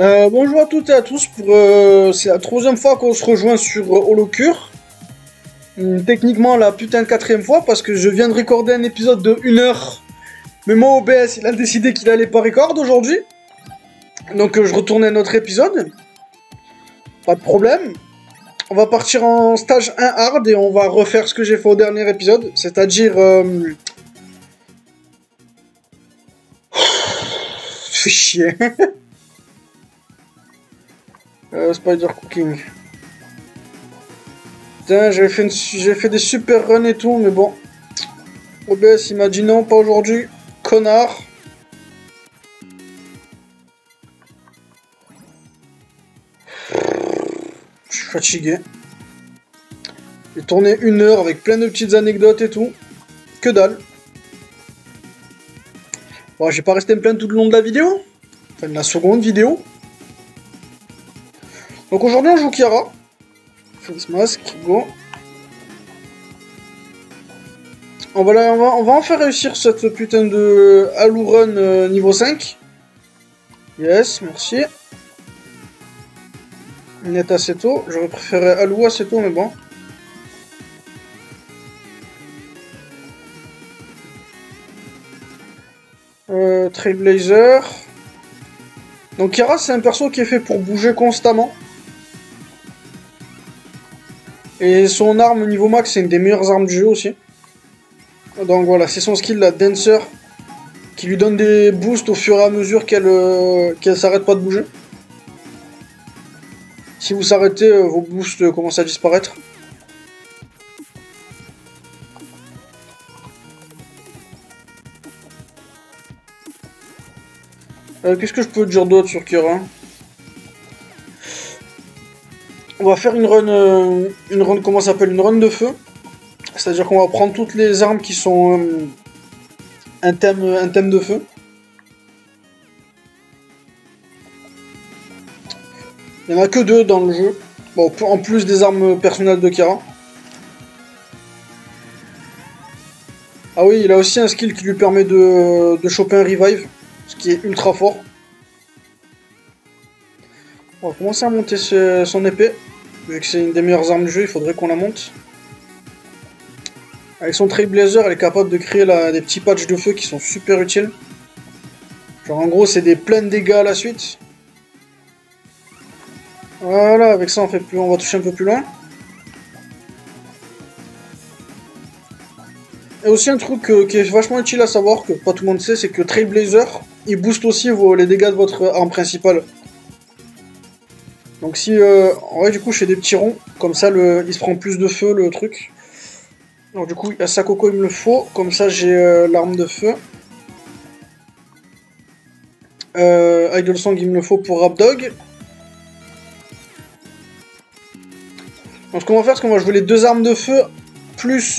Bonjour à toutes et à tous pour c'est la troisième fois qu'on se rejoint sur Holocure. Techniquement la putain de quatrième fois parce que je viens de recorder un épisode de 1 heure. Mais moi OBS il a décidé qu'il allait pas record aujourd'hui. Donc je retourne à notre épisode. Pas de problème. On va partir en stage 1 hard et on va refaire ce que j'ai fait au dernier épisode. C'est-à-dire... Fais chier. Spider Cooking. Putain, j'ai fait des super runs et tout, mais bon. OBS, il m'a dit non, pas aujourd'hui. Connard. Je suis fatigué. J'ai tourné 1 heure avec plein de petites anecdotes et tout. Que dalle. Bon, j'ai pas resté me plaindre tout le long de la vidéo. Enfin, de la seconde vidéo. Donc aujourd'hui, on joue Kiara. Face Mask, go. On va en faire réussir cette putain de Halo Run niveau 5. Yes, merci. Net Aceto. J'aurais préféré Halo Aceto, mais bon. Trailblazer. Donc Kiara, c'est un perso qui est fait pour bouger constamment. Et son arme niveau max, c'est une des meilleures armes du jeu aussi. Donc voilà, c'est son skill, la Dancer, qui lui donne des boosts au fur et à mesure qu'elle s'arrête pas de bouger. Si vous s'arrêtez, vos boosts commencent à disparaître. Qu'est-ce que je peux dire d'autre sur Kiara? On va faire une run, comment ça s'appelle? Une run de feu. C'est-à-dire qu'on va prendre toutes les armes qui sont un thème de feu. Il n'y en a que 2 dans le jeu. Bon, en plus des armes personnelles de Kiara. Ah oui, il a aussi un skill qui lui permet de choper un revive. Ce qui est ultra fort. On va commencer à monter son épée. Vu que c'est une des meilleures armes du jeu, il faudrait qu'on la monte. Avec son Trailblazer, elle est capable de créer des petits patchs de feu qui sont super utiles. Genre en gros, c'est des pleins de dégâts à la suite. Voilà, avec ça on va toucher un peu plus loin. Et aussi un truc qui est vachement utile à savoir, que pas tout le monde sait, c'est que Trailblazer, il booste aussi les dégâts de votre arme principale. Donc si, en vrai du coup je fais des petits ronds, comme ça il se prend plus de feu le truc. Alors du coup, à Sakoko il me le faut, comme ça j'ai l'arme de feu. Idle Song il me le faut pour Rapdog. Donc ce qu'on va faire, c'est qu'on va jouer les 2 armes de feu, plus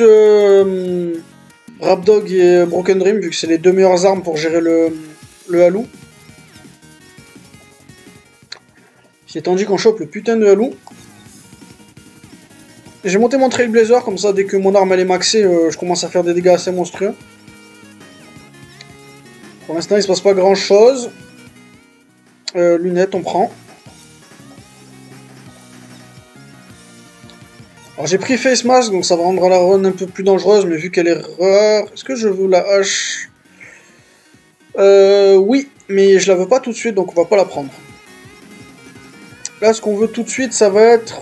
Rapdog et Broken Dream, vu que c'est les 2 meilleures armes pour gérer le Halo. C'est tandis qu'on chope le putain de Halo. J'ai monté mon Trailblazer, comme ça dès que mon arme elle est maxée, je commence à faire des dégâts assez monstrueux. Pour l'instant il se passe pas grand chose. Lunettes on prend. Alors j'ai pris Face Mask, donc ça va rendre la run un peu plus dangereuse, mais vu qu'elle est rare... Est-ce que je veux la hache? Oui, mais je la veux pas tout de suite, donc on va pas la prendre. Là, ce qu'on veut tout de suite, ça va être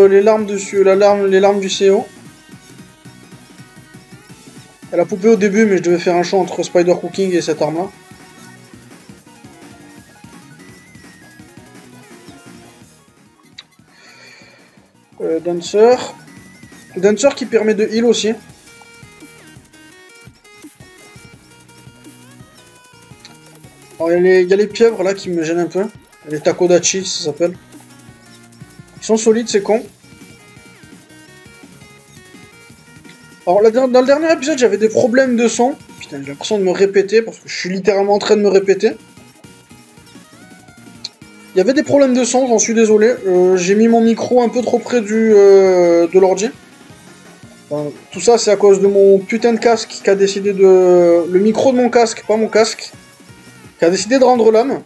les larmes les larmes du CO. Elle a poupé au début, mais je devais faire un choix entre Spider Cooking et cette arme-là. Dancer. Dancer qui permet de heal aussi. Alors il y a les pieuvres là qui me gênent un peu. Les Takodachi ça s'appelle. Ils sont solides, c'est con. Alors dans le dernier épisode j'avais des problèmes de son. Putain, j'ai l'impression de me répéter parce que je suis littéralement en train de me répéter. Il y avait des problèmes de son, j'en suis désolé. J'ai mis mon micro un peu trop près de l'ordi. Enfin, tout ça c'est à cause de mon putain de casque qui a décidé de... Le micro de mon casque, pas mon casque. qui a décidé de rendre l'âme.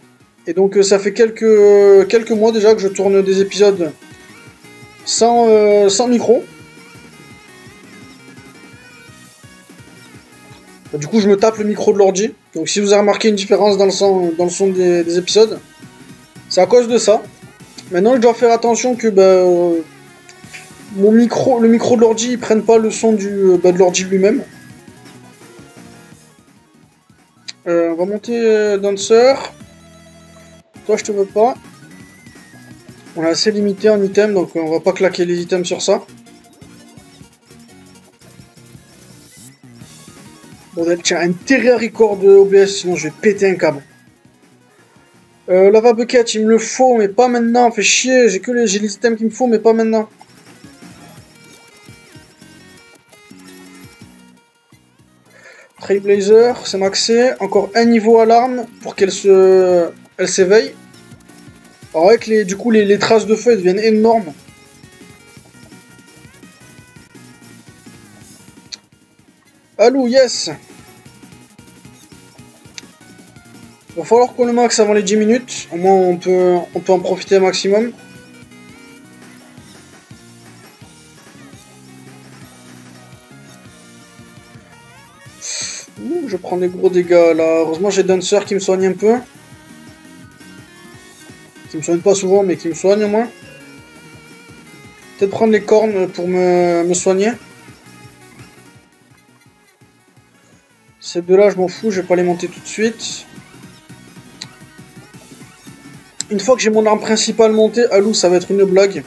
Et donc ça fait quelques mois déjà que je tourne des épisodes sans micro. Du coup je me tape le micro de l'ordi. Donc si vous avez remarqué une différence dans le son des épisodes, c'est à cause de ça. Maintenant je dois faire attention que le micro de l'ordi ne prenne pas le son de l'ordi lui-même. On va monter Dancer. Toi je te veux pas. On est assez limité en items, donc on va pas claquer les items sur ça. Bordel, tiens, intérêt à record de OBS, sinon je vais péter un câble. Lava bucket, il me le faut, mais pas maintenant, fait chier, j'ai les items qu'il me faut, mais pas maintenant. Trailblazer, c'est maxé, encore un niveau alarme pour qu'elle s'éveille. Alors avec du coup les traces de feu deviennent énormes. Allô, yes. Va falloir qu'on le max avant les 10 minutes. Au moins on peut en profiter un maximum. Ouh, je prends des gros dégâts là. Heureusement j'ai Dancer qui me soigne un peu. Qui me soigne pas souvent mais qui me soigne au moins. Peut-être prendre les cornes pour me soigner. Ces deux-là, je m'en fous, je vais pas les monter tout de suite. Une fois que j'ai mon arme principale montée, Alou, ça va être une blague.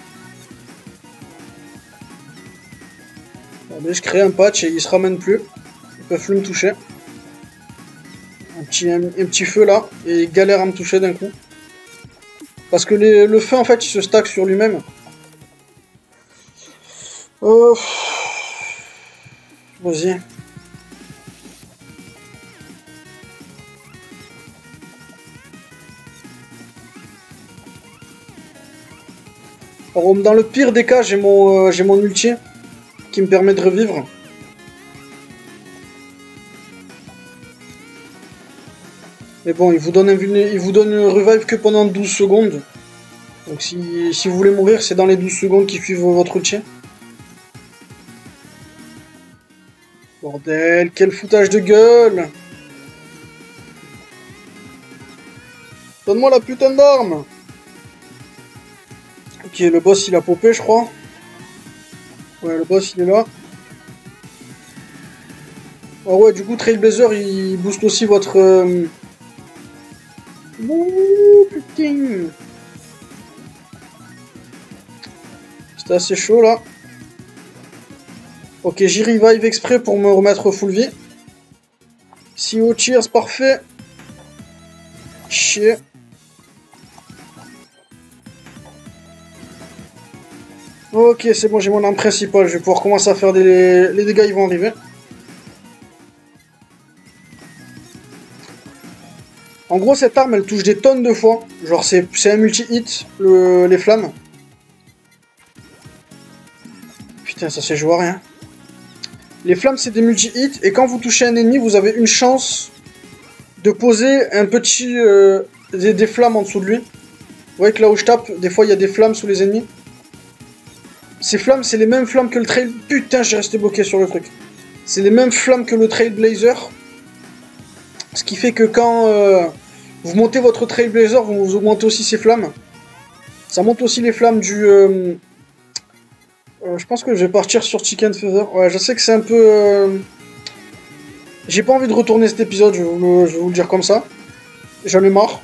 Allez, je crée un patch et il se ramène plus. Ils peuvent plus me toucher. Un petit feu là, et il galère à me toucher d'un coup. Parce que le feu, en fait, il se stack sur lui-même. Vas-y. Alors, dans le pire des cas, j'ai mon ulti qui me permet de revivre. Mais bon, il vous donne une revive que pendant 12 secondes. Donc si vous voulez mourir, c'est dans les 12 secondes qui suivent votre ulti. Bordel, quel foutage de gueule! Donne-moi la putain d'arme! Ok, le boss il a popé, je crois. Ouais, le boss il est là. Ah ouais, du coup, Trailblazer il booste aussi votre. Ouh, putain! C'était assez chaud là. Ok, j'y revive exprès pour me remettre full vie. CO cheers, parfait. Chier. Ok, c'est bon, j'ai mon arme principale. Je vais pouvoir commencer à faire les dégâts, ils vont arriver. En gros, cette arme, elle touche des tonnes de fois. Genre, c'est un multi-hit, les flammes. Putain, ça s'est joué à rien. Les flammes, c'est des multi-hits. Et quand vous touchez un ennemi, vous avez une chance de poser un petit... des flammes en dessous de lui. Vous voyez que là où je tape, des fois, il y a des flammes sous les ennemis. Ces flammes, c'est les mêmes flammes que le trail... Putain, j'ai resté bloqué sur le truc. C'est les mêmes flammes que le Trailblazer. Ce qui fait que quand vous montez votre Trailblazer, vous augmentez aussi ses flammes. Ça monte aussi les flammes du... je pense que je vais partir sur Chicken Feather. Ouais, je sais que c'est un peu... J'ai pas envie de retourner cet épisode, je vais vous le dire comme ça. J'en ai marre.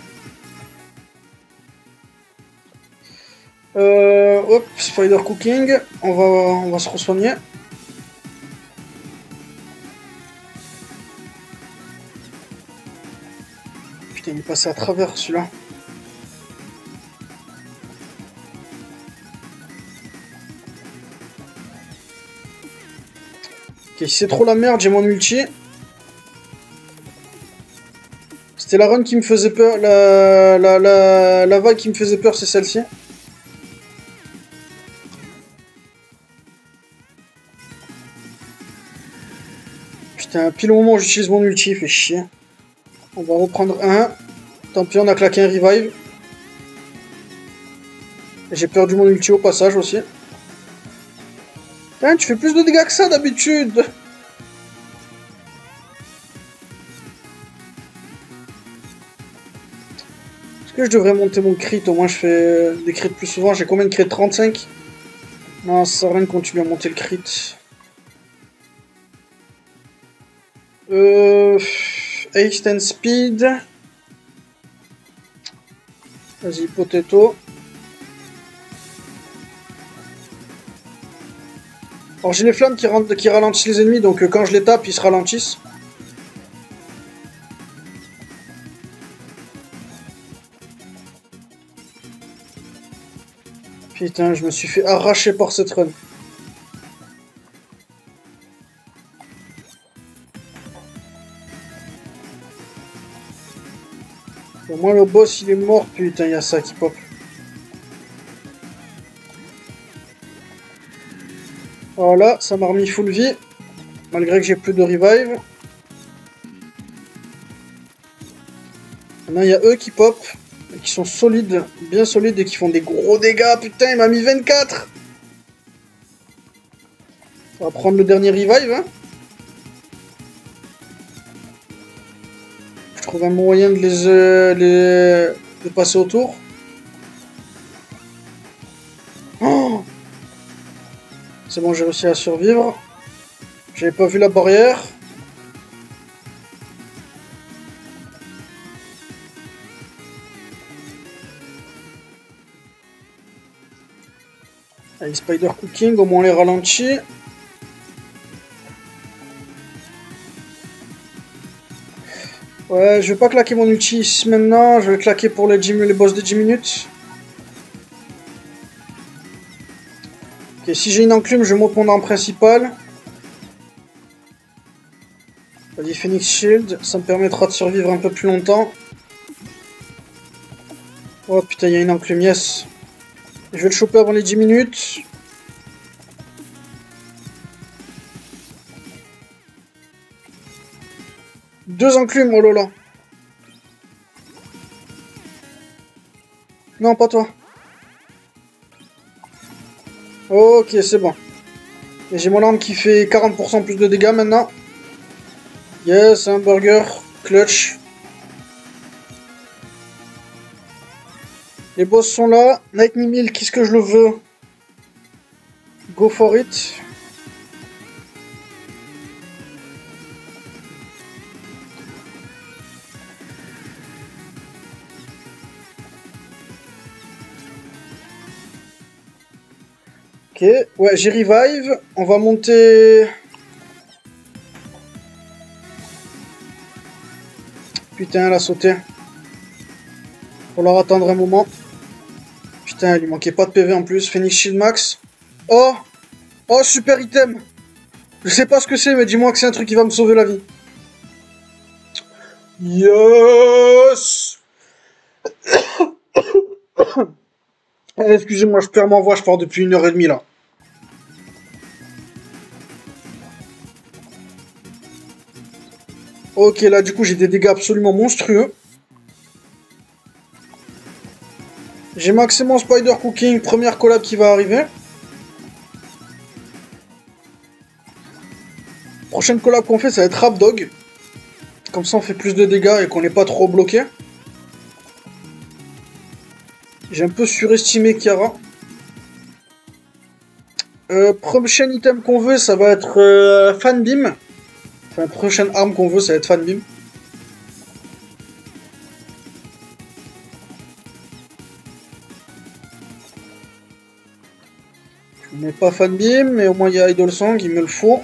Hop, Spider Cooking. On va se re-soigner. Putain, il est passé à travers celui-là. Ok, si c'est trop la merde, j'ai mon ulti. C'était la run qui me faisait peur. La vague qui me faisait peur, c'est celle-ci. Putain, pile au moment où j'utilise mon ulti, il fait chier. On va reprendre un. Tant pis, on a claqué un revive. J'ai perdu mon ulti au passage aussi. Putain, tu fais plus de dégâts que ça d'habitude. Est-ce que je devrais monter mon crit? Au moins je fais des crits plus souvent. J'ai combien de crits? 35? Non, ça sert à rien de continuer à monter le crit. Haste and speed. Vas-y, potato. Alors j'ai les flammes qui ralentissent les ennemis, donc quand je les tape, ils se ralentissent. Putain, je me suis fait arracher par cette run. Au moins le boss il est mort, putain, il y a ça qui pop. Voilà, ça m'a remis full vie. Malgré que j'ai plus de revive. Maintenant il y a eux qui pop. Et qui sont solides, bien solides et qui font des gros dégâts. Putain, il m'a mis 24. On va prendre le dernier revive. Hein. Je trouve un moyen de de passer autour. Oh, c'est bon, j'ai réussi à survivre. J'avais pas vu la barrière. Allez, Spider Cooking, au moins on les ralentit. Ouais, je vais pas claquer mon ulti ici maintenant, je vais claquer pour les boss de 10 minutes. Ok, si j'ai une enclume, je monte mon arme principale. Vas-y, Phoenix Shield, ça me permettra de survivre un peu plus longtemps. Oh putain, il y a une enclume, yes. Je vais le choper avant les 10 minutes. Deux enclumes, oh là là. Non, pas toi. Ok, c'est bon. Et j'ai mon arme qui fait 40% plus de dégâts maintenant. Yes, un burger. Clutch. Les boss sont là. Night Mimil, qu'est-ce que je le veux? Go for it. Ok, ouais, j'ai revive. On va monter... Putain, elle a sauté. Faut leur attendre un moment. Putain, il lui manquait pas de PV en plus. Phoenix Shield Max. Oh! Oh, super item! Je sais pas ce que c'est, mais dis-moi que c'est un truc qui va me sauver la vie. Yes! Excusez-moi, je perds ma voix, je pars depuis 1h30 là. Ok, là du coup j'ai des dégâts absolument monstrueux. J'ai maxé mon Spider Cooking, première collab qui va arriver. Prochaine collab qu'on fait, ça va être Rapdog. Comme ça on fait plus de dégâts et qu'on n'est pas trop bloqué. J'ai un peu surestimé Kiara. Prochain item qu'on veut, ça va être Fan Beam. Enfin, prochaine arme qu'on veut, ça va être Fan Beam. Je mets pas Fan Beam, mais au moins il y a Idol Song, il me le faut.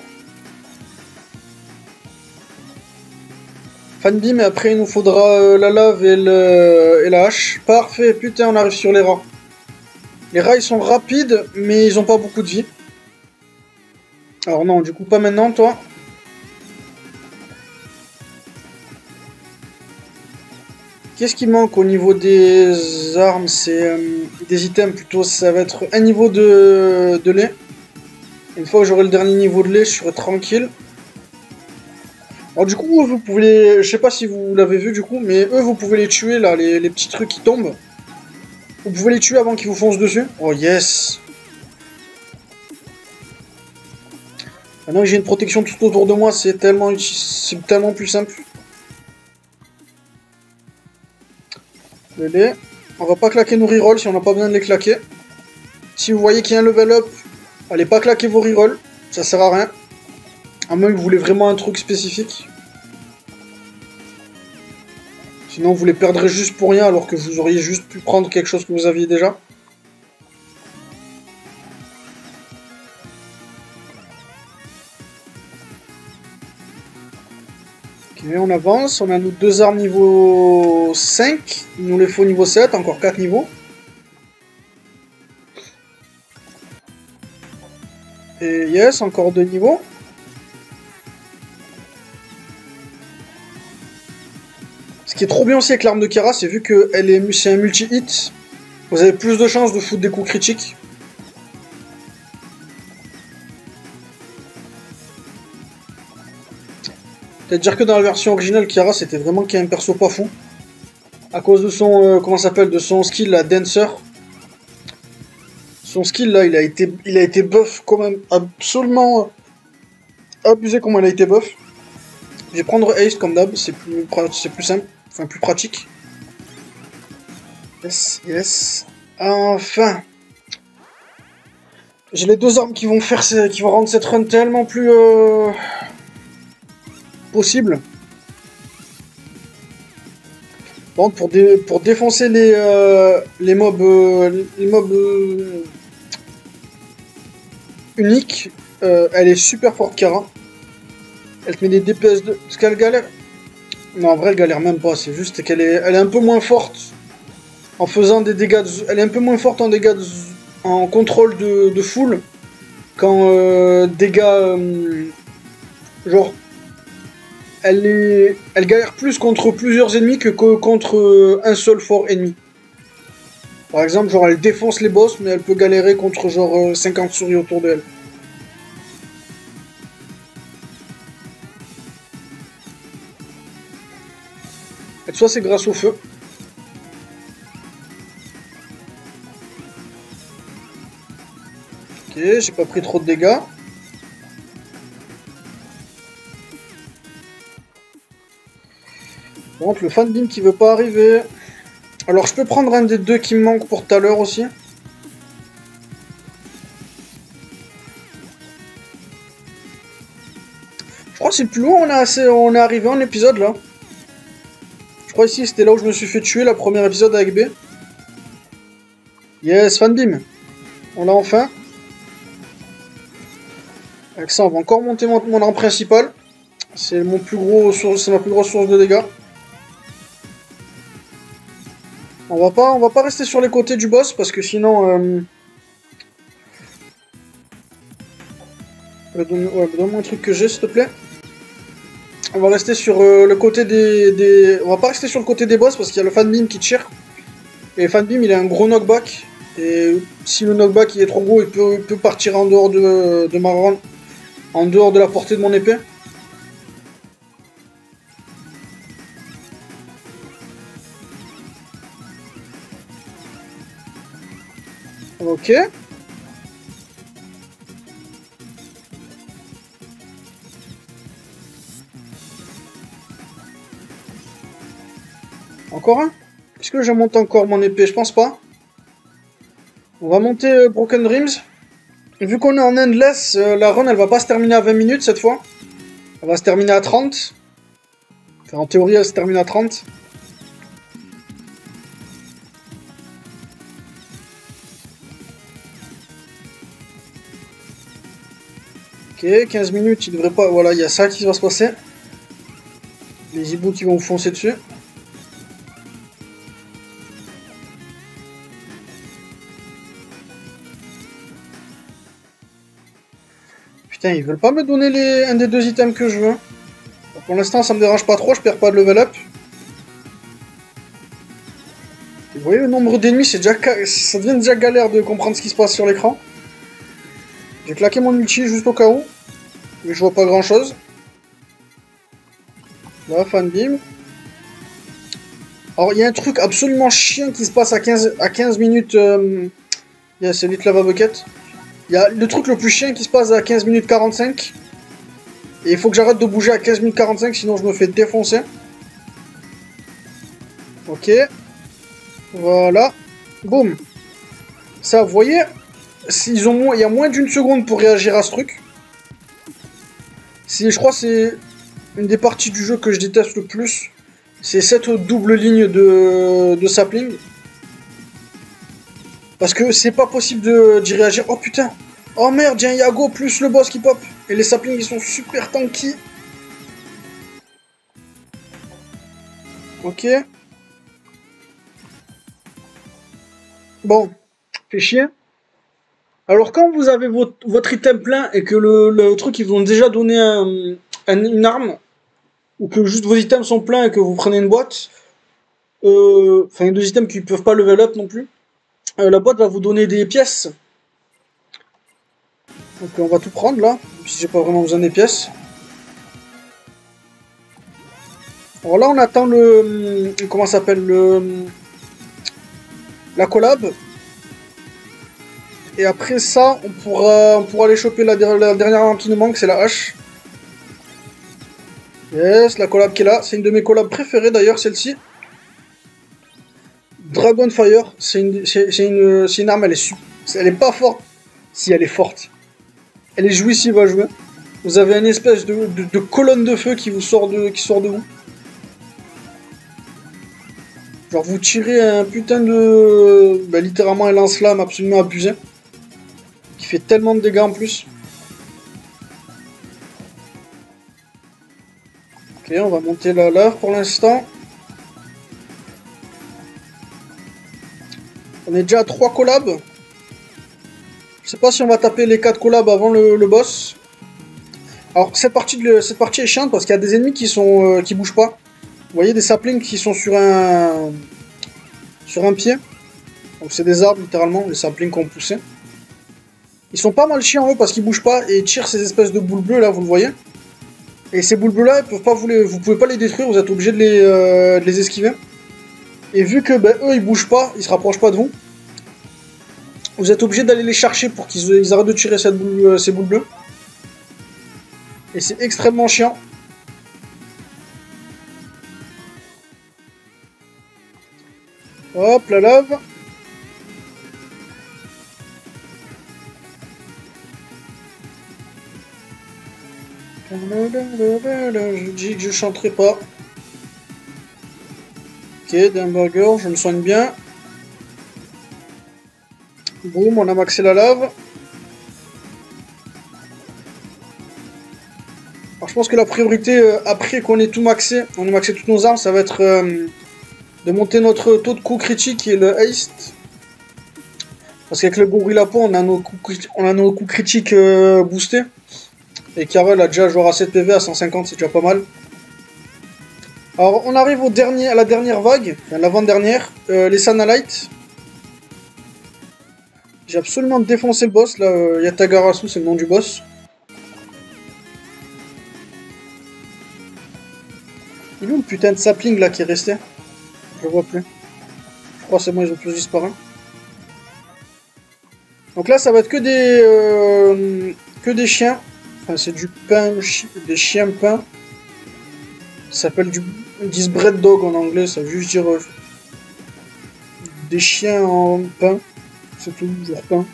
Fan Beam, et après il nous faudra la lave et la hache. Parfait, putain, on arrive sur les rats. Les rats ils sont rapides, mais ils ont pas beaucoup de vie. Alors non, du coup pas maintenant, toi. Qu'est-ce qui manque au niveau des armes? C'est des items plutôt, ça va être un niveau de lait. Une fois que j'aurai le dernier niveau de lait, je serai tranquille. Alors du coup, vous pouvez les... Je sais pas si vous l'avez vu du coup, mais eux, vous pouvez les tuer, là, les petits trucs qui tombent. Vous pouvez les tuer avant qu'ils vous foncent dessus. Oh yes. Maintenant que j'ai une protection tout autour de moi, c'est tellement plus simple. Bébé. On va pas claquer nos rerolls si on n'a pas besoin de les claquer. Si vous voyez qu'il y a un level up, allez pas claquer vos rerolls. Ça sert à rien. À moins que vous voulez vraiment un truc spécifique. Sinon vous les perdrez juste pour rien alors que vous auriez juste pu prendre quelque chose que vous aviez déjà. Ok, on avance. On a nos 2 armes niveau 5. Il nous les faut niveau 7, encore 4 niveaux. Et yes, encore 2 niveaux. Ce qui est trop bien aussi avec l'arme de Kara, c'est vu que c'est un multi-hit, vous avez plus de chances de foutre des coups critiques. C'est-à-dire que dans la version originale, Kiara c'était vraiment qu'il y a un perso pas fou. À cause de son, comment ça s'appelle, de son skill, la Dancer. Son skill là, il a été buff quand même absolument abusé comment il a été buff. Je vais prendre Haste comme d'hab, c'est plus simple, enfin plus pratique. Yes, yes. Enfin. J'ai les 2 armes qui vont rendre cette run tellement plus possible. Bon, pour défoncer les mobs uniques, elle est super forte, Kara. Elle te met des DPS de... Est-ce qu'elle galère? Non, en vrai, elle galère même pas. C'est juste qu'elle est un peu moins forte en faisant des dégâts. Elle est un peu moins forte en dégâts en contrôle de full qu'en dégâts genre. Elle galère plus contre plusieurs ennemis que contre un seul fort ennemi. Par exemple, genre elle défonce les boss, mais elle peut galérer contre genre 50 souris autour d'elle. Et ça, c'est grâce au feu. Ok, j'ai pas pris trop de dégâts. Bon, le fan beam qui veut pas arriver. Alors, je peux prendre un des 2 qui me manque pour tout à l'heure aussi. Je crois que c'est le plus loin on est arrivé en épisode là. Je crois ici c'était là où je me suis fait tuer la première épisode avec B. Yes, fan beam. On l'a enfin. Avec ça, on va encore monter mon arme principale. C'est ma plus grosse source de dégâts. On va pas rester sur les côtés du boss parce que sinon. Donne-moi un truc que j'ai, s'il te plaît. On va rester sur le côté On va pas rester sur le côté des boss parce qu'il y a le fan beam qui tire. Et le fan beam, il a un gros knockback. Et si le knockback il est trop gros, il peut partir en dehors de ma run. En dehors de la portée de mon épée. Ok. Encore un? Est-ce que je monte encore mon épée? Je pense pas. On va monter Broken Dreams. Vu qu'on est en endless, la run elle va pas se terminer à 20 minutes cette fois. Elle va se terminer à 30. Enfin, en théorie elle se termine à 30. Ok, 15 minutes, il devrait pas... Voilà, il y a ça qui va se passer. Les hiboux qui vont vous foncer dessus. Putain, ils veulent pas me donner un des 2 items que je veux. Pour l'instant, ça me dérange pas trop, je perds pas de level up. Et vous voyez le nombre d'ennemis, ça devient déjà galère de comprendre ce qui se passe sur l'écran. J'ai claqué mon ulti juste au cas où, mais je vois pas grand chose. Là, fan beam. Alors, il y a un truc absolument chiant qui se passe à 15 minutes. C'est vite lava bucket. Il y a le truc le plus chiant qui se passe à 15 minutes 45. Et il faut que j'arrête de bouger à 15 minutes 45, sinon je me fais défoncer. Ok. Voilà. Boum. Ça, vous voyez, il y a moins d'une seconde pour réagir à ce truc. Je crois que c'est une des parties du jeu que je déteste le plus. C'est cette double ligne de sapling. Parce que c'est pas possible d'y réagir. Oh putain. Oh merde, j'ai un Yago plus le boss qui pop. Et les saplings ils sont super tanky. Ok. Bon. Fait chier. Alors quand vous avez votre item plein et que le truc ils vous ont déjà donné une arme. Ou que juste vos items sont pleins et que vous prenez une boîte. Enfin, deux items qui peuvent pas level up non plus. La boîte va vous donner des pièces. Donc on va tout prendre là, même si j'ai pas vraiment besoin des pièces. Alors là on attend comment ça s'appelle la collab. Et après ça on pourra aller choper la dernière arme qui nous manque, c'est la hache. Yes, la collab qui est là, c'est une de mes collabs préférées d'ailleurs celle-ci. Dragonfire, c'est une arme, elle est pas forte. Si elle est forte. Elle est jouissive à jouer. Vous avez une espèce de colonne de feu qui sort de vous. Genre vous tirez un putain de... Bah, littéralement un lance-flamme absolument abusé. Qui fait tellement de dégâts en plus. Ok, on va monter la lave pour l'instant. On est déjà à 3 collabs. Je sais pas si on va taper les 4 collabs avant le boss. Alors cette partie est chiante parce qu'il y a des ennemis qui bougent pas. Vous voyez des saplings qui sont sur un pied. Donc c'est des arbres littéralement, les saplings qu'on poussé. Ils sont pas mal chiants eux parce qu'ils bougent pas et tirent ces espèces de boules bleues là, vous le voyez. Et ces boules bleues là, vous pouvez pas les détruire, vous êtes obligé de les esquiver. Et vu que eux ils bougent pas, ils se rapprochent pas de vous. Vous êtes obligé d'aller les chercher pour qu'ils arrêtent de tirer ces boules bleues. Et c'est extrêmement chiant. Hop, la lave. Je dis que je chanterai pas. Ok, d'un burger, je me soigne bien. Boum, on a maxé la lave. Alors je pense que la priorité, après qu'on ait tout maxé, on ait maxé toutes nos armes, ça va être de monter notre taux de coup critique et le haste. Parce qu'avec le gorilla pot, on a nos coups critiques boostés. Et Carol a déjà joué à 7 PV à 150, c'est déjà pas mal. Alors on arrive à la dernière vague, enfin l'avant-dernière, les Sanalites. J'ai absolument défoncé le boss, là, Yatagarasu, c'est le nom du boss. Il est où le putain de sapling là qui est resté? Je le vois plus. Je crois que c'est bon, ils ont tous disparu. Donc là, ça va être que des chiens. Enfin, c'est du pain, des chiens pain. Ça s'appelle ils disent bread dog en anglais, ça veut juste dire des chiens en pain. C'est tout, genre pain.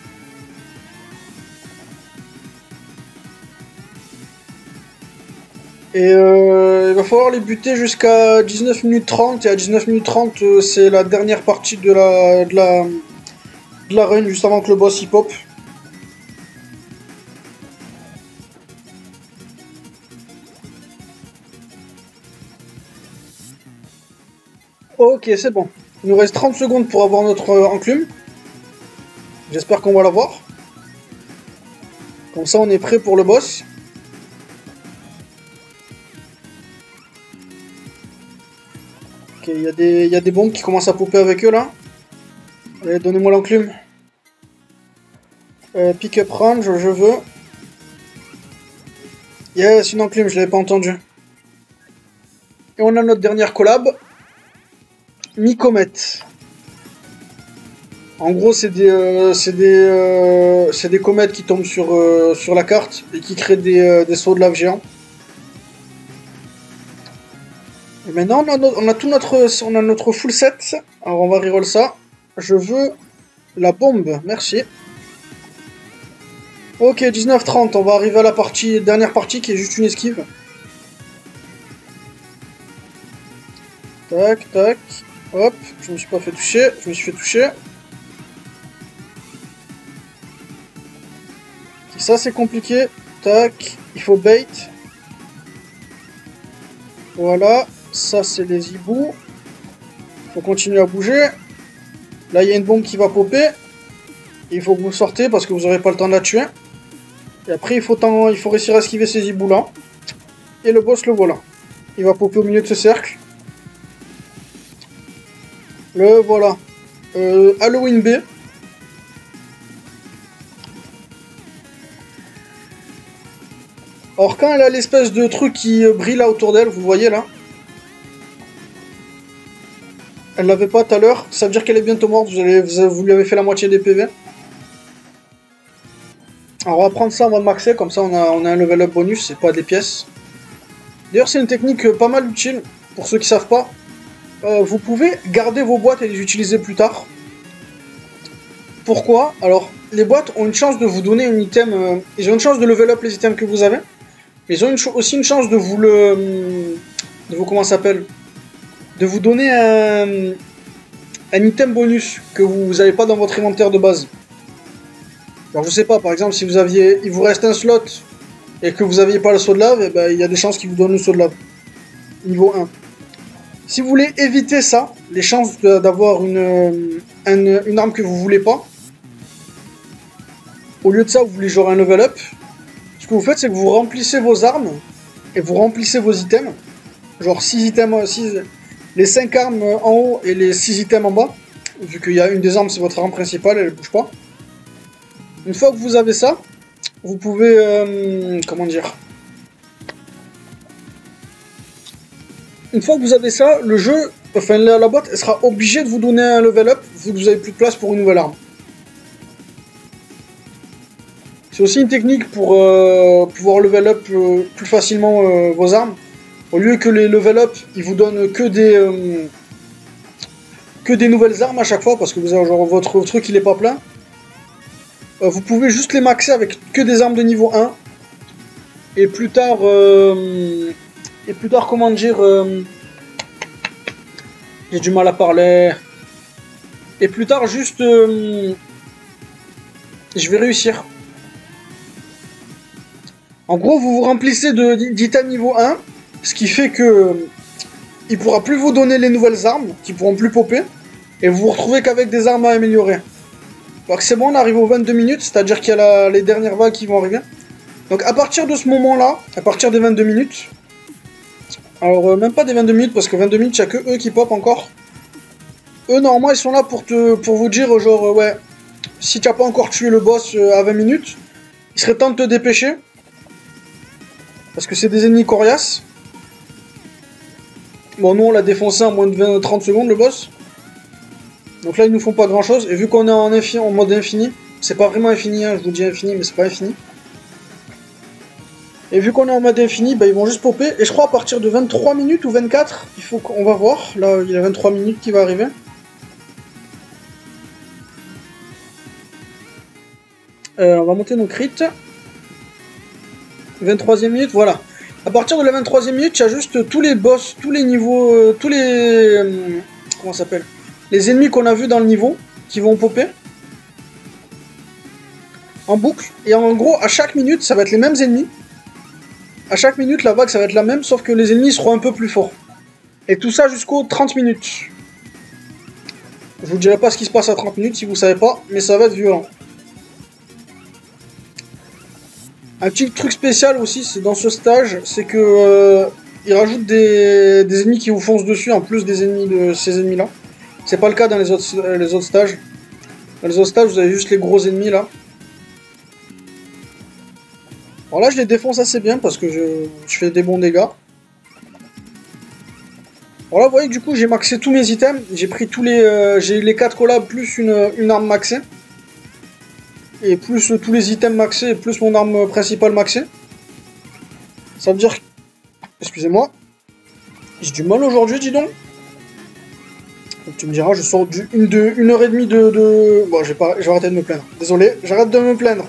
Et il va falloir les buter jusqu'à 19 minutes 30. Et à 19 minutes 30, c'est la dernière partie de la run, juste avant que le boss y pop. Ok, c'est bon. Il nous reste 30 secondes pour avoir notre enclume. J'espère qu'on va l'avoir. Comme ça, on est prêt pour le boss. Ok, il y a des bombes qui commencent à popper avec eux, là. Allez, donnez-moi l'enclume. Pick up range, je veux. Yes, une enclume, je l'avais pas entendu. Et on a notre dernière collab. Mi-Comet. En gros, c'est des comètes qui tombent sur la carte et qui créent des sauts de lave géants. Et maintenant, on a notre full set. Alors, on va reroll ça. Je veux la bombe, merci. Ok, 19-30, on va arriver à la dernière partie qui est juste une esquive. Tac, tac. Hop, je me suis pas fait toucher, je me suis fait toucher. Okay, ça c'est compliqué. Tac, il faut bait. Voilà, ça c'est les hiboux. Faut continuer à bouger. Là il y a une bombe qui va popper. Il faut que vous sortez parce que vous n'aurez pas le temps de la tuer. Et après il faut réussir à esquiver ces hiboux là. Et le boss le voilà. Il va popper au milieu de ce cercle. Le voilà. Halloween B. Alors quand elle a l'espèce de truc qui brille là autour d'elle, vous voyez là. Elle l'avait pas tout à l'heure, ça veut dire qu'elle est bientôt morte, vous lui avez fait la moitié des PV. Alors on va prendre ça en mode maxé, comme ça on a un level up bonus, c'est pas des pièces. D'ailleurs c'est une technique pas mal utile, pour ceux qui savent pas. Vous pouvez garder vos boîtes et les utiliser plus tard. Pourquoi? Alors, les boîtes ont une chance de vous donner un item... ils ont une chance de level up les items que vous avez. Mais ils ont aussi une chance de vous comment ça s'appelle? De vous donner un item bonus que vous n'avez pas dans votre inventaire de base. Alors je sais pas, par exemple, si il vous reste un slot et que vous n'aviez pas le saut de lave, eh ben, il y a des chances qu'il vous donne le saut de lave. Niveau 1. Si vous voulez éviter ça, les chances d'avoir une arme que vous voulez pas, au lieu de ça, vous voulez genre un level up, ce que vous faites, c'est que vous remplissez vos armes et vous remplissez vos items. Genre 6 items, les 5 armes en haut et les 6 items en bas. Vu qu'il y a une des armes, c'est votre arme principale, elle bouge pas. Une fois que vous avez ça, vous pouvez... comment dire? Une fois que vous avez ça, le jeu, enfin la boîte, elle sera obligée de vous donner un level up, vu que vous avez plus de place pour une nouvelle arme. C'est aussi une technique pour pouvoir level up plus facilement vos armes. Au lieu que les level up, ils vous donnent que des nouvelles armes à chaque fois, parce que vous avez genre votre truc il est pas plein. Vous pouvez juste les maxer avec que des armes de niveau 1. Et plus tard, comment dire, j'ai du mal à parler. Et plus tard, juste, je vais réussir. En gros, vous vous remplissez d'items niveau 1, ce qui fait que il pourra plus vous donner les nouvelles armes, qui pourront plus popper, et vous vous retrouvez qu'avec des armes à améliorer. Donc c'est bon, on arrive aux 22 minutes, c'est-à-dire qu'il y a les dernières vagues qui vont arriver. Donc à partir de ce moment-là, à partir des 22 minutes, alors même pas des 22 minutes, parce que 22 minutes, il n'y a que eux qui pop encore. Eux, normalement, ils sont là pour vous dire, genre, ouais, si tu n'as pas encore tué le boss à 20 minutes, il serait temps de te dépêcher. Parce que c'est des ennemis coriaces. Bon, nous, on l'a défoncé en moins de 20-30 secondes, le boss. Donc là, ils nous font pas grand-chose. Et vu qu'on est en mode infini, c'est pas vraiment infini, hein, je vous dis infini, mais c'est pas infini. Et vu qu'on est en mode infini, bah, ils vont juste popper. Et je crois à partir de 23 minutes ou 24, il faut qu'on va voir. Là, il y a 23 minutes qui va arriver. On va monter nos crits. 23e minute, voilà. À partir de la 23e minute, il y a juste tous les boss, tous les niveaux, comment ça s'appelle? Les ennemis qu'on a vus dans le niveau, qui vont popper. En boucle. Et en gros, à chaque minute, ça va être les mêmes ennemis. À chaque minute, la vague, ça va être la même, sauf que les ennemis seront un peu plus forts. Et tout ça jusqu'aux 30 minutes. Je vous dirai pas ce qui se passe à 30 minutes si vous savez pas, mais ça va être violent. Un petit truc spécial aussi, c'est dans ce stage, c'est que il rajoute des ennemis qui vous foncent dessus en plus des ennemis de ces ennemis-là. C'est pas le cas dans les autres stages. Dans les autres stages, vous avez juste les gros ennemis là. Alors là, je les défonce assez bien parce que je fais des bons dégâts. Alors là, vous voyez que du coup, j'ai maxé tous mes items. J'ai pris tous les... j'ai les 4 collabs plus une arme maxée. Et plus tous les items maxés, et plus mon arme principale maxée. Ça veut dire... Excusez-moi. J'ai du mal aujourd'hui, dis donc. Donc, tu me diras, je sors une heure et demie de... Bon, je vais arrêter de me plaindre. Désolé, j'arrête de me plaindre.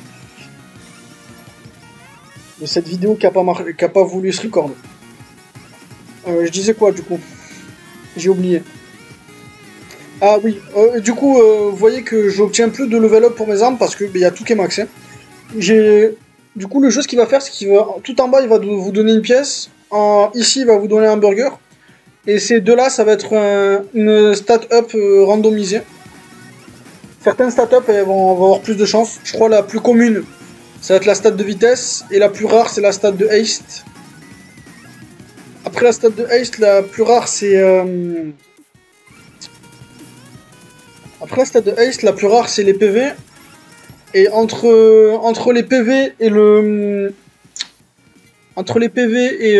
De cette vidéo qui a pas voulu se record. Je disais quoi, du coup? J'ai oublié. Ah oui, du coup, vous voyez que j'obtiens plus de level up pour mes armes parce que y a tout qui est maxé. Du coup, le jeu, ce qu'il va faire, c'est qu'il va... Tout en bas, il va vous donner une pièce. Ici, il va vous donner un burger. Et ces deux-là, ça va être une stat-up randomisée. Certaines stat-up vont avoir plus de chance. Je crois la plus commune, ça va être la stat de vitesse. Et la plus rare, c'est la stat de haste. Après la stat de haste, la plus rare, c'est... Après la stat de haste, la plus rare, c'est les PV. Et entre les PV et le... Entre les PV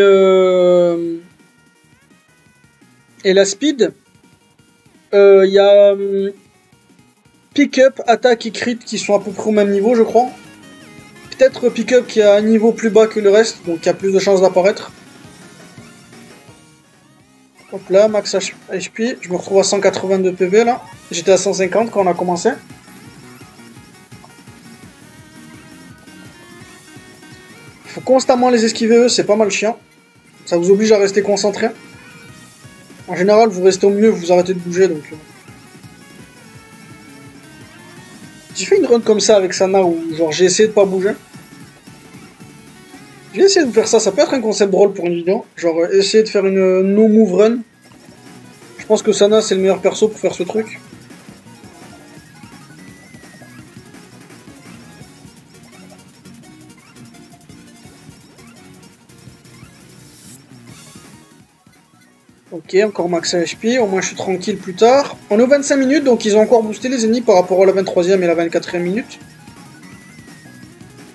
et la speed, il y a pick-up, attaque et crit qui sont à peu près au même niveau, je crois. Peut-être pick-up qui a un niveau plus bas que le reste, donc qui a plus de chances d'apparaître. Hop là, max HP, je me retrouve à 182 PV là. J'étais à 150 quand on a commencé. Il faut constamment les esquiver eux, c'est pas mal chiant. Ça vous oblige à rester concentré. En général, vous restez au mieux, vous arrêtez de bouger donc... J'ai fait une run comme ça avec Sana où genre j'ai essayé de pas bouger. Je vais essayer de vous faire ça, ça peut être un concept drôle pour une vidéo. Genre essayer de faire une no move run. Je pense que Sana c'est le meilleur perso pour faire ce truc. Ok, encore max HP, au moins je suis tranquille plus tard. On est aux 25 minutes, donc ils ont encore boosté les ennemis par rapport à la 23e et la 24e minute.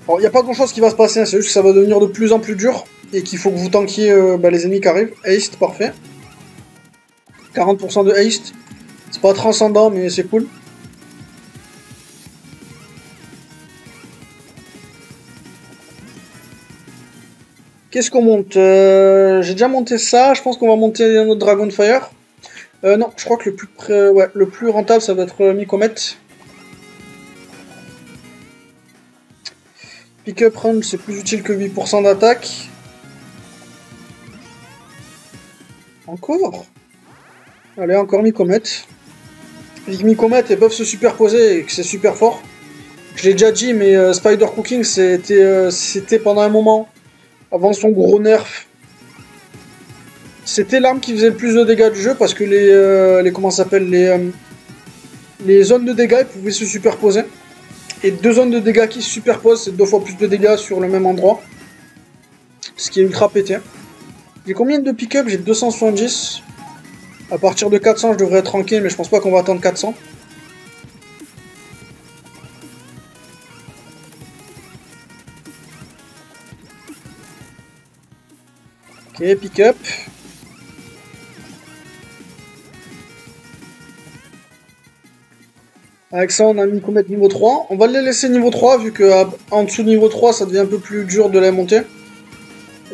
Alors il n'y a pas grand chose qui va se passer, hein, c'est juste que ça va devenir de plus en plus dur. Et qu'il faut que vous tankiez les ennemis qui arrivent. Haste, parfait. 40% de haste. C'est pas transcendant, mais c'est cool. Qu'est-ce qu'on monte? J'ai déjà monté ça, je pense qu'on va monter un autre Dragon Fire. Non, je crois que le plus rentable, ça va être Micomet. Pick-up run, c'est plus utile que 8% d'attaque. Encore? Allez, encore Micomet. Avec Micomet, elles peuvent se superposer et que c'est super fort. Je l'ai déjà dit, mais Spider Cooking, c'était pendant un moment, avant son gros nerf. C'était l'arme qui faisait le plus de dégâts du jeu parce que comment ça s'appelle, les zones de dégâts pouvaient se superposer. Et 2 zones de dégâts qui se superposent, c'est 2 fois plus de dégâts sur le même endroit. Ce qui est ultra pété. J'ai combien de pick-up? J'ai 270. À partir de 400, je devrais être tranquille, mais je pense pas qu'on va attendre 400. Ok, pick-up. Avec ça, on a mis Comet niveau 3. On va les laisser niveau 3, vu qu'en dessous de niveau 3, ça devient un peu plus dur de les monter.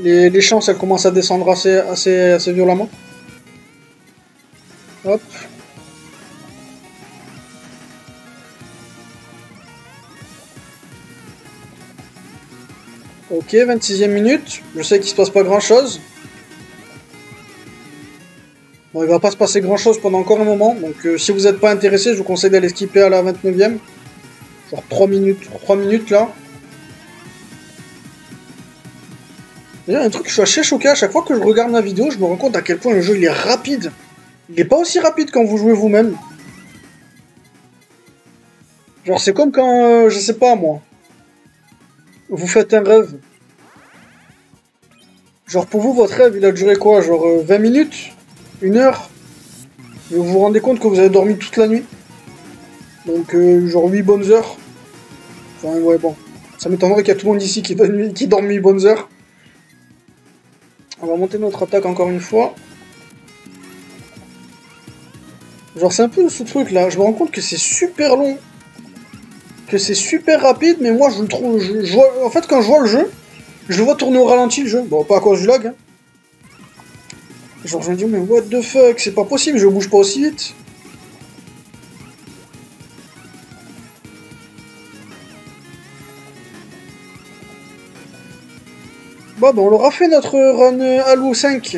Les chances, elles commencent à descendre assez violemment. Hop. Ok, 26e minute. Je sais qu'il se passe pas grand chose. Bon, il va pas se passer grand chose pendant encore un moment. Donc si vous n'êtes pas intéressé, je vous conseille d'aller skipper à la 29e. Genre 3 minutes là. Il y a un truc que je suis assez choqué à chaque fois que je regarde ma vidéo, je me rends compte à quel point le jeu il est rapide. Il est pas aussi rapide quand vous jouez vous-même. Genre c'est comme quand, je sais pas moi, vous faites un rêve. Genre pour vous, votre rêve il a duré quoi? Genre 20 minutes? 1 heure? Et vous vous rendez compte que vous avez dormi toute la nuit? Donc genre 8 bonnes heures. Enfin ouais bon. Ça m'étonnerait qu'il y a tout le monde ici qui dorme 8 bonnes heures. On va monter notre attaque encore une fois. Genre c'est un peu ce truc là, je me rends compte que c'est super long. Que c'est super rapide, mais moi je le trouve... en fait quand je vois le jeu, je le vois tourner au ralenti le jeu. Bon, pas à cause du lag. Hein. Genre je me dis mais what the fuck, c'est pas possible, je bouge pas aussi vite. Bon, ben on l'aura fait notre run Halo 5.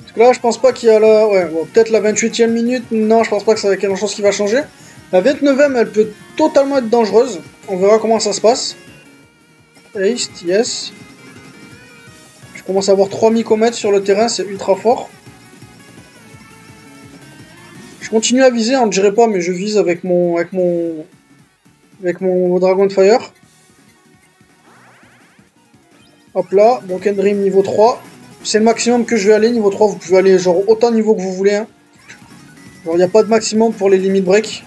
Parce que là, je pense pas qu'il y a la... Ouais, bon, peut-être la 28e minute. Non, je pense pas que ça va quelque chose qui va changer. La 29e, elle peut totalement être dangereuse. On verra comment ça se passe. Haste, yes. Je commence à avoir 3 mycomètres sur le terrain, c'est ultra fort. Je continue à viser, on ne dirait pas, mais je vise avec mon Dragon de Fire. Hop là, donc Dream niveau 3. C'est le maximum que je vais aller, niveau 3, vous pouvez aller genre autant de niveau que vous voulez. Hein. Genre il n'y a pas de maximum pour les limit break.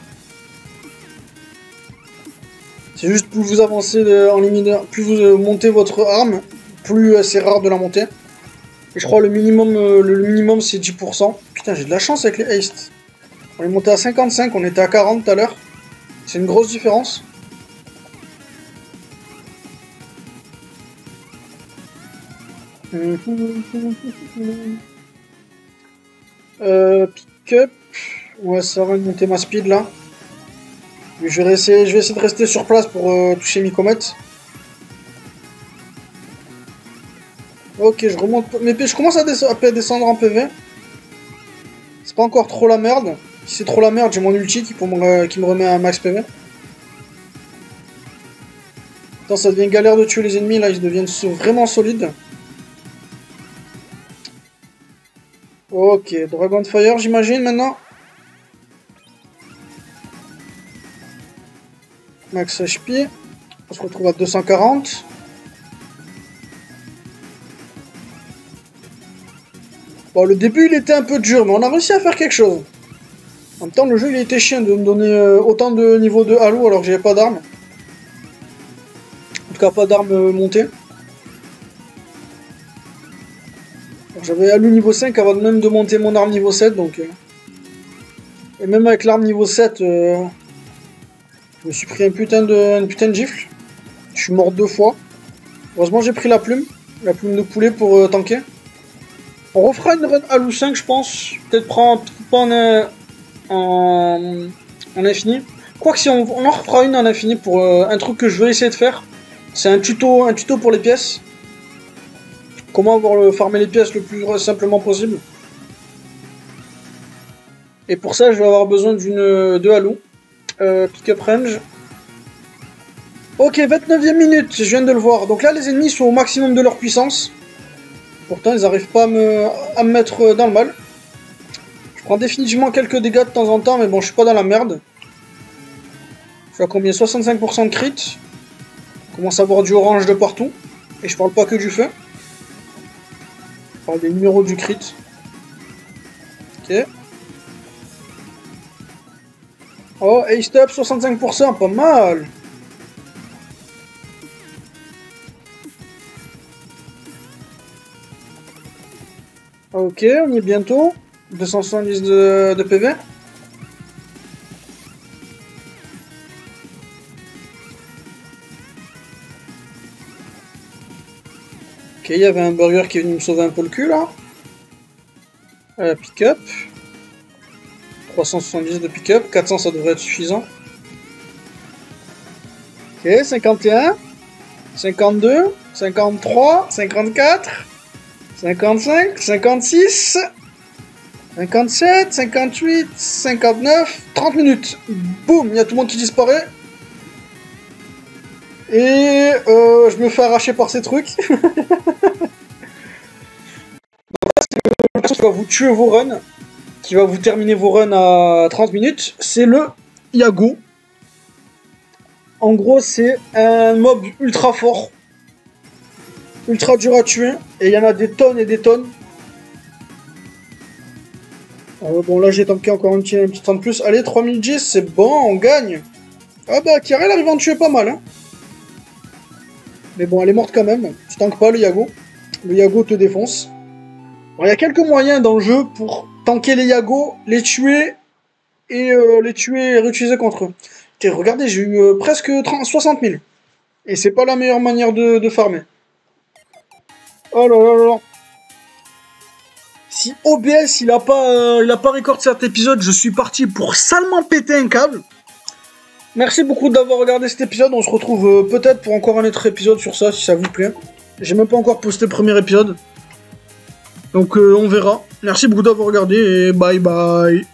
C'est juste plus vous avancez en limite, plus vous montez votre arme, plus c'est rare de la monter. Et je crois le minimum c'est 10%. Putain j'ai de la chance avec les haste. On est monté à 55, on était à 40 tout à l'heure. C'est une grosse différence. Pick-up. Ouais, ça va monter ma speed là. Je vais essayer de rester sur place pour toucher Mycomet. Ok, je remonte. Mais je commence à descendre en PV. C'est pas encore trop la merde. Si c'est trop la merde, j'ai mon ulti qui me remet à max PV. Attends, ça devient galère de tuer les ennemis là, ils deviennent vraiment solides. Ok, Dragon Fire j'imagine maintenant. Max HP. On se retrouve à 240. Bon, le début il était un peu dur, mais on a réussi à faire quelque chose. En même temps, le jeu il était chiant de me donner autant de niveau de Halo alors que j'avais pas d'armes. En tout cas, pas d'armes montées. J'avais Halo niveau 5 avant même de monter mon arme niveau 7, donc... Et même avec l'arme niveau 7, je me suis pris une putain de gifle. Je suis mort 2 fois. Heureusement j'ai pris la plume de poulet pour tanker. On refera une run Halo 5 je pense. Peut-être pas en infini. Quoique si on en refera une en infini pour un truc que je vais essayer de faire. C'est un tuto pour les pièces. Comment farmer les pièces le plus simplement possible. Et pour ça je vais avoir besoin de Halo. Pick-up range. Ok, 29e minute, je viens de le voir. Donc là les ennemis sont au maximum de leur puissance. Pourtant ils n'arrivent pas à me mettre dans le mal. Je prends définitivement quelques dégâts de temps en temps, mais bon je suis pas dans la merde. Je suis à combien? 65% de crit. Je commence à avoir du orange de partout. Et je parle pas que du feu. Je parle des numéros du crit. Ok. Oh, haste up 65%, pas mal. Ok, on y est bientôt. 270 de PV. Ok, il y avait un burger qui est venu me sauver un peu le cul là. Pick-up. 370 de pick-up, 400 ça devrait être suffisant. Ok, 51, 52, 53, 54, 55, 56, 57, 58, 59, 30 minutes. Boum, il y a tout le monde qui disparaît. Et je me fais arracher par ces trucs. Ce qui va vous tuer vos runs, qui va vous terminer vos runs à 30 minutes, c'est le Yago. En gros, c'est un mob ultra fort, ultra dur à tuer, et il y en a des tonnes et des tonnes. Bon, là j'ai tanké encore un petit temps de plus. Allez, 3010, c'est bon, on gagne. Ah bah, Kiara, elle arrive à en tuer pas mal. Hein. Mais bon, elle est morte quand même. Tu tankes pas le Yago. Le Yago te défonce. Il y a quelques moyens dans le jeu pour tanker les Yago, les tuer et réutiliser contre eux. Et regardez, j'ai eu presque 60 000. Et c'est pas la meilleure manière de farmer. Oh là là là là. Si OBS il a pas record cet épisode, je suis parti pour salement péter un câble. Merci beaucoup d'avoir regardé cet épisode. On se retrouve peut-être pour encore un autre épisode sur ça, si ça vous plaît. J'ai même pas encore posté le premier épisode. Donc on verra. Merci beaucoup d'avoir regardé et bye bye.